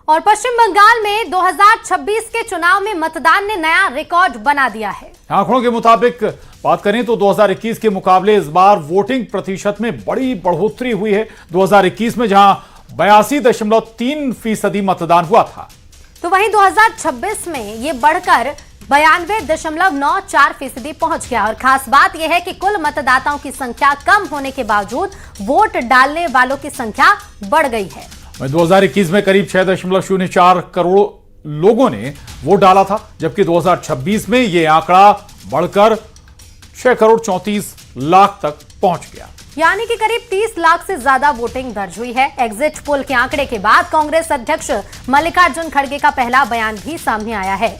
और पश्चिम बंगाल में 2026 के चुनाव में मतदान ने नया रिकॉर्ड बना दिया है। आंकड़ों के मुताबिक बात करें तो 2021 के मुकाबले इस बार वोटिंग प्रतिशत में बड़ी बढ़ोतरी हुई है। 2021 में जहां 82.3% मतदान हुआ था, तो वहीं 2026 में ये बढ़कर 92.94% पहुंच गया। और खास बात यह है कि कुल मतदाताओं की संख्या कम होने के बावजूद वोट डालने वालों की संख्या बढ़ गई है। 2021 में करीब 6.04 करोड़ लोगों ने वोट डाला था, जबकि 2026 में यह आंकड़ा बढ़कर 6 करोड़ 34 लाख तक पहुंच गया, यानी कि करीब 30 लाख से ज्यादा वोटिंग दर्ज हुई है। एग्जिट पोल के आंकड़े के बाद कांग्रेस अध्यक्ष मल्लिकार्जुन खड़गे का पहला बयान भी सामने आया है।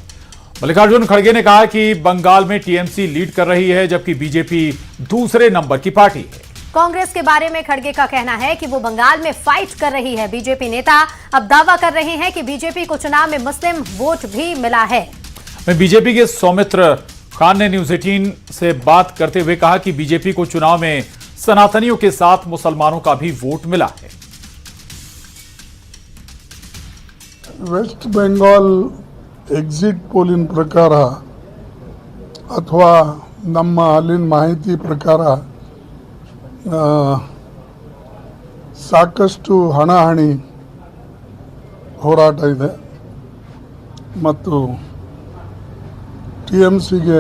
मल्लिकार्जुन खड़गे ने कहा कि बंगाल में टीएमसी लीड कर रही है, जबकि बीजेपी दूसरे नंबर की पार्टी है। कांग्रेस के बारे में खड़गे का कहना है कि वो बंगाल में फाइट कर रही है। बीजेपी नेता अब दावा कर रहे हैं कि बीजेपी को चुनाव में मुस्लिम वोट भी मिला है। बीजेपी के सौमित्र खान ने न्यूज 18 से बात करते हुए कहा कि बीजेपी को चुनाव में सनातनियों के साथ मुसलमानों का भी वोट मिला है। वेस्ट बेंगाल एग्जिट पोलिन प्रकार अथवा ನಮ್ಮ ಅಲ್ಲಿನ ಮಾಹಿತಿ ಪ್ರಕಾರ ಸಾಕಷ್ಟು ಹಣಾಹಣಿ ಹೋರಾಟ ಇದೆ ಮತ್ತು ಟಿಎಂಸಿಗೆ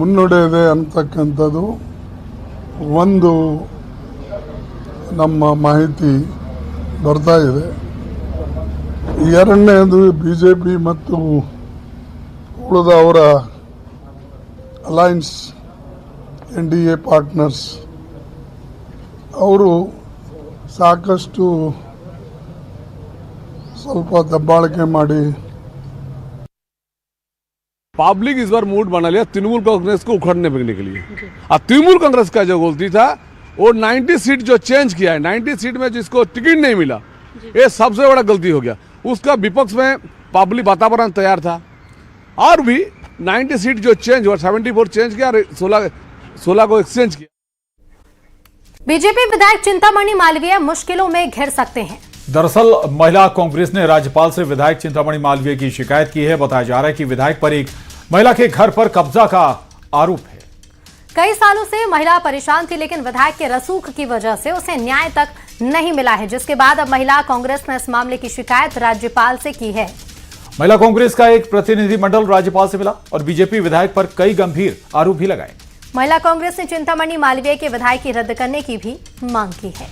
ಮುನ್ನಡೆ ಇದೆ ಅಂತಕ್ಕಂಥದ್ದು ಒಂದು ನಮ್ಮ ಮಾಹಿತಿ ಬರ್ತಾ ಇದೆ। ಎರಡನೇದು ಬಿಜೆಪಿ ಮತ್ತು ಉಳಿದ ಅವರ ಅಲೈನ್ಸ್ ಎನ್ಡಿಎ ಪಾರ್ಟ್ನರ್ಸ್ ಅವರು ಸಾಕಷ್ಟು ಸ್ವಲ್ಪ ದಬ್ಬಾಳಿಕೆ ಮಾಡಿ पब्लिक इस बार मूड बना लिया तृणमूल कांग्रेस को उखड़ने फेंकने के लिए। अब तृणमूल कांग्रेस का जो गलती था वो 90 सीट जो चेंज किया है, 90 सीट में जिसको टिकट नहीं मिला, ये सबसे बड़ा गलती हो गया। उसका विपक्ष में पब्लिक वातावरण तैयार था और भी 90 सीट जो चेंज हुआ 74 चेंज किया और 16 को एक्सचेंज किया। बीजेपी विधायक चिंतामणि मालवीय मुश्किलों में घिर सकते हैं। दरअसल महिला कांग्रेस ने राज्यपाल से विधायक चिंतामणि मालवीय की शिकायत की है। बताया जा रहा है कि विधायक पर एक महिला के घर पर कब्जा का आरोप है। कई सालों से महिला परेशान थी, लेकिन विधायक के रसूख की वजह से उसे न्याय तक नहीं मिला है, जिसके बाद अब महिला कांग्रेस ने इस मामले की शिकायत राज्यपाल से की है। महिला कांग्रेस का एक प्रतिनिधिमंडल राज्यपाल से मिला और बीजेपी विधायक पर कई गंभीर आरोप भी लगाए। महिला कांग्रेस ने चिंतामणि मालवीय के विधायक की रद्द करने की भी मांग की है।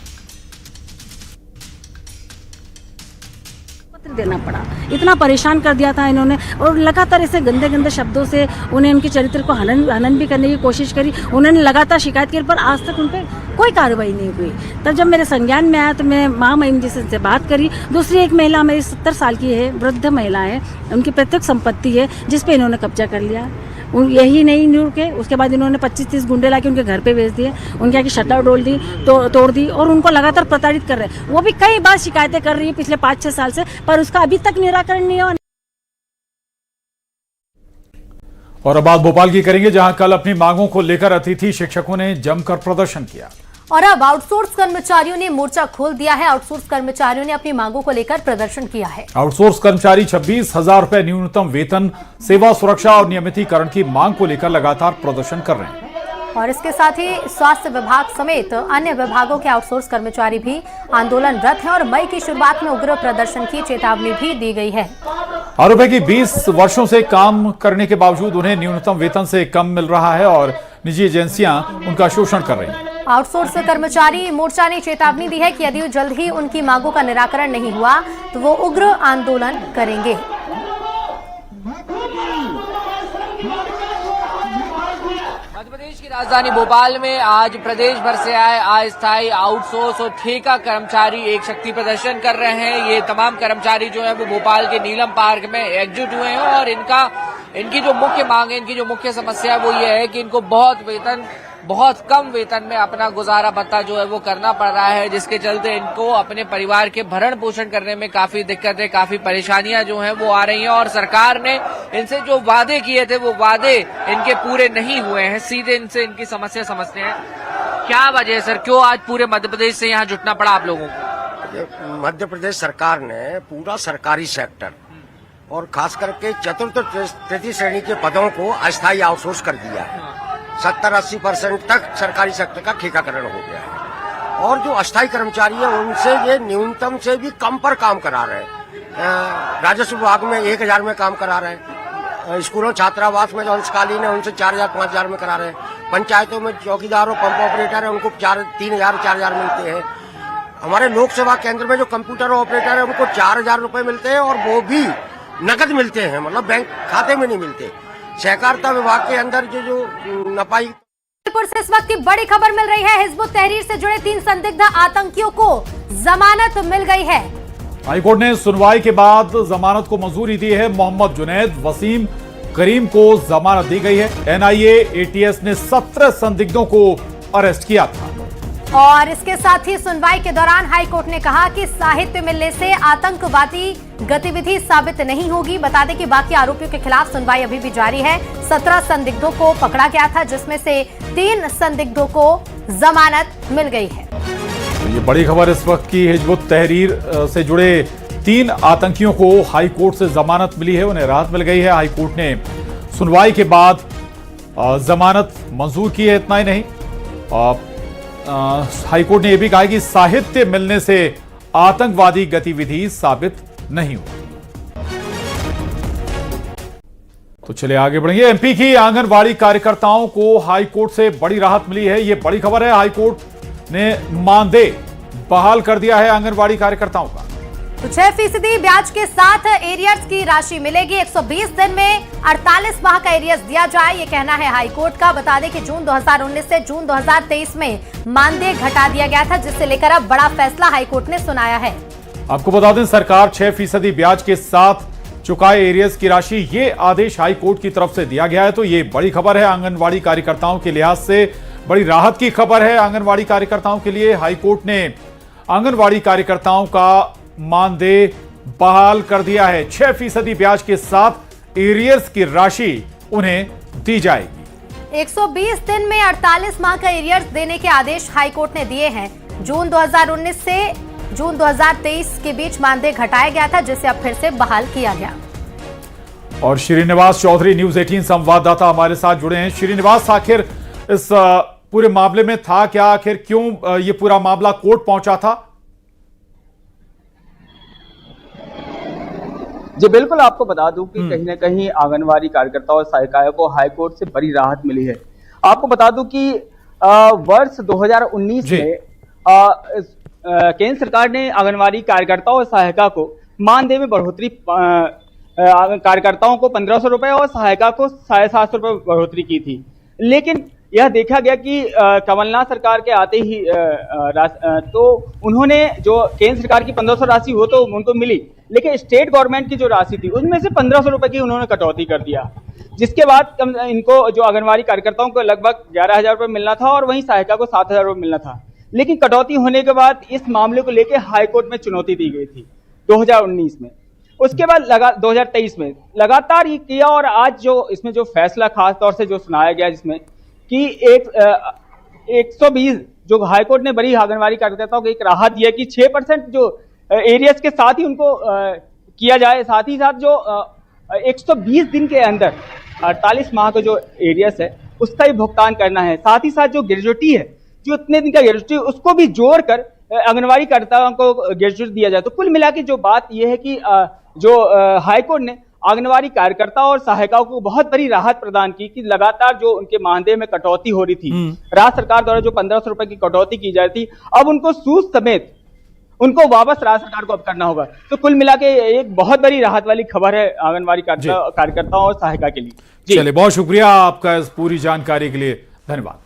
देना पड़ा, इतना परेशान कर दिया था इन्होंने और लगातार ऐसे गंदे गंदे शब्दों से उन्हें उनके चरित्र को हनन भी करने की कोशिश करी। उन्होंने लगातार शिकायत की पर आज तक उन पर कोई कार्रवाई नहीं हुई। तब जब मेरे संज्ञान में आया तो मैं माँ महिम जी से बात करी। दूसरी एक महिला मेरी 70 साल की है, वृद्ध महिला है, उनकी प्रत्येक संपत्ति है जिस पे इन्होंने कब्जा कर लिया। यही नहीं रुके, उसके बाद इन्होंने 25-30 गुंडे लाके उनके घर पे भेज दिए, उनके यहाँ की शटर तोड़ दी और उनको लगातार प्रताड़ित कर रहे हैं। वो भी कई बार शिकायतें कर रही है पिछले 5-6 साल से, पर उसका अभी तक निराकरण नहीं हुआ। और अब बात भोपाल की करेंगे, जहां कल अपनी मांगों को लेकर अतिथि शिक्षकों ने जमकर प्रदर्शन किया। और अब आउटसोर्स कर्मचारियों ने मोर्चा खोल दिया है। आउटसोर्स कर्मचारियों ने अपनी मांगों को लेकर प्रदर्शन किया है। आउटसोर्स कर्मचारी 26,000 रुपए न्यूनतम वेतन, सेवा सुरक्षा और नियमितीकरण की मांग को लेकर लगातार प्रदर्शन कर रहे हैं। और इसके साथ ही स्वास्थ्य विभाग समेत अन्य विभागों के आउटसोर्स कर्मचारी भी आंदोलनरत हैं और मई की शुरुआत में उग्र प्रदर्शन की चेतावनी भी दी गई है। आरोप है कि 20 वर्षों से काम करने के बावजूद उन्हें न्यूनतम वेतन से कम मिल रहा है और निजी एजेंसियां उनका शोषण कर रही हैं। आउटसोर्स कर्मचारी मोर्चा ने चेतावनी दी है कि यदि जल्द ही उनकी मांगों का निराकरण नहीं हुआ तो वो उग्र आंदोलन करेंगे। मध्य प्रदेश की राजधानी भोपाल में आज प्रदेश भर से आए अस्थायी आउटसोर्स और ठेका कर्मचारी एक शक्ति प्रदर्शन कर रहे हैं। ये तमाम कर्मचारी जो है वो भोपाल के नीलम पार्क में एकजुट हुए हैं और इनकी जो मुख्य मांग है, इनकी जो मुख्य समस्या है वो ये है कि इनको बहुत कम वेतन में अपना गुजारा भत्ता जो है वो करना पड़ रहा है, जिसके चलते इनको अपने परिवार के भरण पोषण करने में काफी दिक्कतें, काफी परेशानियां जो हैं वो आ रही हैं। और सरकार ने इनसे जो वादे किए थे वो वादे इनके पूरे नहीं हुए हैं। सीधे इनसे इनकी समस्या समझते हैं। क्या वजह है सर, क्यों आज पूरे मध्य प्रदेश से यहाँ जुटना पड़ा आप लोगों को? कि मध्य प्रदेश सरकार ने पूरा सरकारी सेक्टर और खास करके चतुर्थ तृतीय श्रेणी के पदों को अस्थायी आउटसोर्स कर दिया है। 70-80% तक सरकारी सेक्टर का ठेकाकरण हो गया है और जो अस्थायी कर्मचारी हैं उनसे ये न्यूनतम से भी कम पर काम करा रहे हैं। राजस्व विभाग में 1000 में काम करा रहे हैं, स्कूलों छात्रावास में जो अंशकालीन है उनसे 4000-5000 में करा रहे हैं, पंचायतों में चौकीदार और पंप ऑपरेटर है उनको 3000-4000 मिलते हैं। हमारे लोक सेवा केंद्र में जो कंप्यूटर ऑपरेटर है उनको 4000 रुपए मिलते हैं और वो भी नकद मिलते हैं, मतलब बैंक खाते में नहीं मिलते। सहकारिता विभाग के अंदर जो नपाई। जबलपुर से इस वक्त की बड़ी खबर मिल रही है। हिजबुत तहरीर से जुड़े 3 संदिग्ध आतंकियों को जमानत मिल गई है। हाईकोर्ट ने सुनवाई के बाद जमानत को मंजूरी दी है। मोहम्मद जुनैद, वसीम, करीम को जमानत दी गई है। एनआईए, एटीएस ने 17 संदिग्धों को अरेस्ट किया था। और इसके साथ ही सुनवाई के दौरान हाईकोर्ट ने कहा कि साहित्य मिलने से आतंकवादी गतिविधि साबित नहीं होगी। बता दें कि बाकी आरोपियों के खिलाफ सुनवाई अभी भी जारी है। 17 संदिग्धों को पकड़ा गया था जिसमें से 3 संदिग्धों को जमानत मिल गई है। ये बड़ी खबर इस वक्त की। हिजबुत तहरीर से जुड़े 3 आतंकियों को हाईकोर्ट से जमानत मिली है, उन्हें राहत मिल गई है। हाईकोर्ट ने सुनवाई के बाद जमानत मंजूर की है। इतना ही नहीं, हाईकोर्ट ने यह भी कहा कि साहित्य मिलने से आतंकवादी गतिविधि साबित नहीं हुई। तो चलिए आगे बढ़ेंगे। एमपी की आंगनवाड़ी कार्यकर्ताओं को हाईकोर्ट से बड़ी राहत मिली है। यह बड़ी खबर है। हाईकोर्ट ने मानदेय बहाल कर दिया है आंगनवाड़ी कार्यकर्ताओं का। तो 6% ब्याज के साथ एरियर्स की राशि मिलेगी। 120 दिन में 48 माह का एरियर्स दिया जाए, ये कहना है हाईकोर्ट का। बता दें कि जून 2019 से जून 2023 में मानदेय घटा दिया गया था, जिससे लेकर अब बड़ा फैसला हाईकोर्ट ने सुनाया है। आपको बता दें, सरकार 6% ब्याज के साथ चुकाए एरियर्स की राशि, ये आदेश हाईकोर्ट की तरफ से दिया गया है। तो ये बड़ी खबर है आंगनवाड़ी कार्यकर्ताओं के लिहाज से, बड़ी राहत की खबर है आंगनवाड़ी कार्यकर्ताओं के लिए। हाईकोर्ट ने आंगनवाड़ी कार्यकर्ताओं का मानदेय बहाल कर दिया है। 6% ब्याज के साथ एरियर्स की राशि उन्हें दी जाएगी। 120 दिन में 48 माह का एरियर्स देने के आदेश हाईकोर्ट ने दिए हैं। जून 2019 से जून 2023 के बीच मानदेय घटाया गया था, जिसे अब फिर से बहाल किया गया। और श्रीनिवास चौधरी, न्यूज 18 संवाददाता हमारे साथ जुड़े हैं। श्रीनिवास, आखिर इस पूरे मामले में था क्या? आखिर क्यों ये पूरा मामला कोर्ट पहुंचा था? जी बिल्कुल, आपको बता दूं कि कहीं ना कहीं आंगनवाड़ी कार्यकर्ताओं और सहायिकाओं को हाईकोर्ट से बड़ी राहत मिली है। आपको बता दूं कि वर्ष 2019 में केंद्र सरकार ने आंगनवाड़ी कार्यकर्ताओं और सहायिका को मानदेय में बढ़ोतरी, कार्यकर्ताओं को 1500 रुपए और सहायिका को 750 रुपए बढ़ोतरी की थी। लेकिन यह देखा गया कि कमलनाथ सरकार के आते ही तो उन्होंने जो केंद्र सरकार की 1500 राशि हो तो उनको मिली, लेकिन स्टेट गवर्नमेंट की जो राशि थी उसमें से 1500 रुपए की उन्होंने कटौती कर दिया, जिसके बाद इनको जो आंगनवाड़ी कार्यकर्ताओं को लगभग 11,000 रुपए मिलना था और वहीं सहायिका को 7,000 रुपए मिलना था। लेकिन कटौती होने के बाद इस मामले को लेकर हाईकोर्ट में चुनौती दी गई थी 2019 में। उसके बाद 2023 में लगातार ये किया और आज जो इसमें जो फैसला खास तौर से जो सुनाया गया, जिसमें कि 120 जो हाईकोर्ट ने बड़ी आंगनवाड़ी कार्यकर्ताओं को एक राहत दिया कि 6% जो एरियर्स के साथ ही उनको किया जाए, साथ ही साथ जो 120 दिन के अंदर 48 माह का जो एरियर्स है उसका ही भुगतान करना है। साथ ही साथ जो ग्रेजुएटी है, जो इतने दिन का ग्रेजुएटी, उसको भी जोड़कर आंगनवाड़ी कार्यकर्ताओं को ग्रेजुएट दिया जाए। तो कुल मिला के जो बात यह है कि जो हाईकोर्ट ने आंगनवाड़ी कार्यकर्ताओं और सहायिकाओं को बहुत बड़ी राहत प्रदान की कि लगातार जो उनके मानदेय में कटौती हो रही थी, राज्य सरकार द्वारा जो 1500 रुपए की कटौती की जा रही थी, अब उनको सूद समेत उनको वापस राज्य सरकार को अब करना होगा। तो कुल मिला के एक बहुत बड़ी राहत वाली खबर है आंगनवाड़ी कार्यकर्ताओं और सहायिका के लिए। चलिए, बहुत शुक्रिया आपका इस पूरी जानकारी के लिए, धन्यवाद।